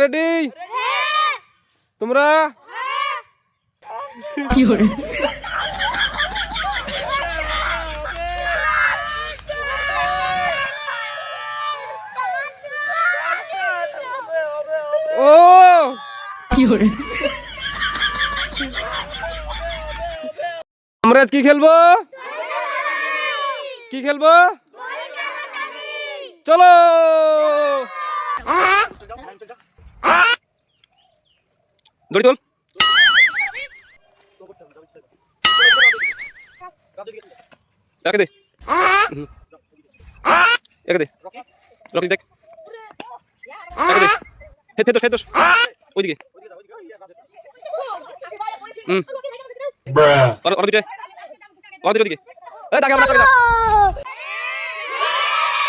Ready? তোমরা কি হরে ও কি হরে আমরা আজ কি খেলবো? কি খেলবো? চলো দড়ি তোল। একে দে, একে দে, রকি দেখ, একে দে, হেদ দোষ, ওইদিকে। ওদিকে, ওদিকে, এই দাগে আমরা দাগে।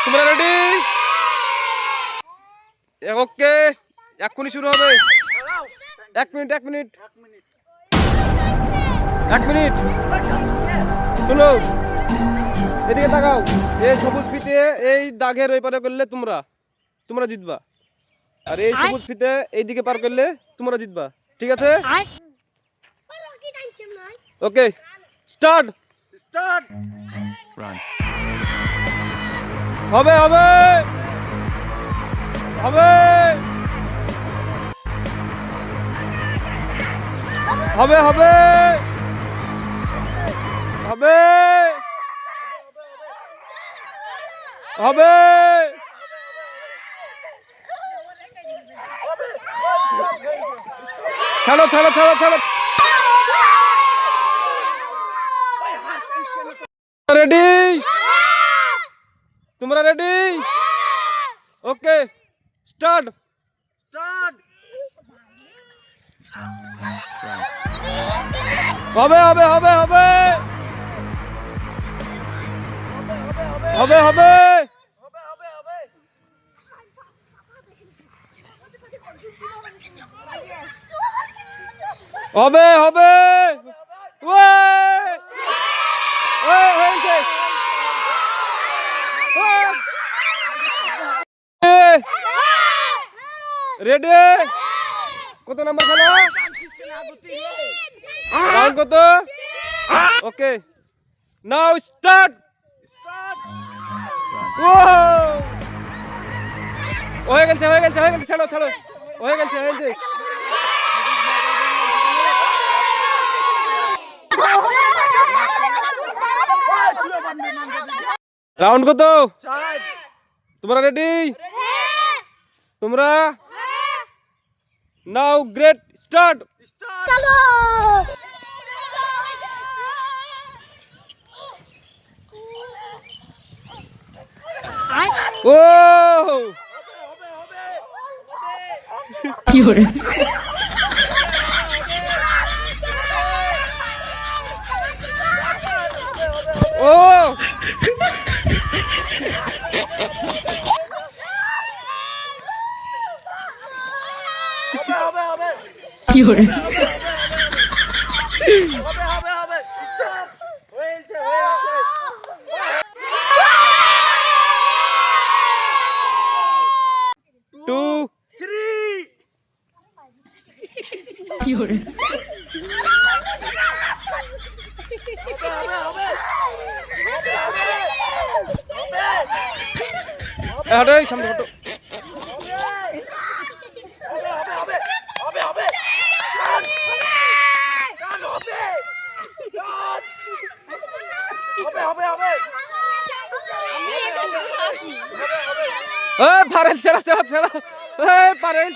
তোমরা রেডি? ওকে, এক্ষুনি শুরু হবে। 1 মিনিট শোনো, এদিকে তাকাও। এই সবুজ ফিতে এই দাগের ওই পারে করলে তোমরা জিতবা, আর এই সবুজ ফিতে এইদিকে পার করলে তোমরা জিতবা। ঠিক আছে? ওকে, স্টার্ট। হবে হবে হবে হবে হবে হবে হবে ছাড়ো ছাড়ো ছাড়ো ছাড়ো। রেডি? তোমরা রেডি? ওকে, স্টার্ট। হবে হবে হবে হবে হবে হবে হবে হবে হয়েছে। রেডি? কত নাম্বার খেলা? রাউন্ড কত? ওকে, নাও স্টার্ট। হয়ে গেছে ছাড়ো ছাড়ো, হয়ে গেছে। রাউন্ড কত? তোমরা রেডি? তোমরা নাও গ্রেট স্টার্ট। ও কি হরে ও কি হরে 2 কি হরে হটো, সামনে হটো। পারেন ছেড়া, পারেন।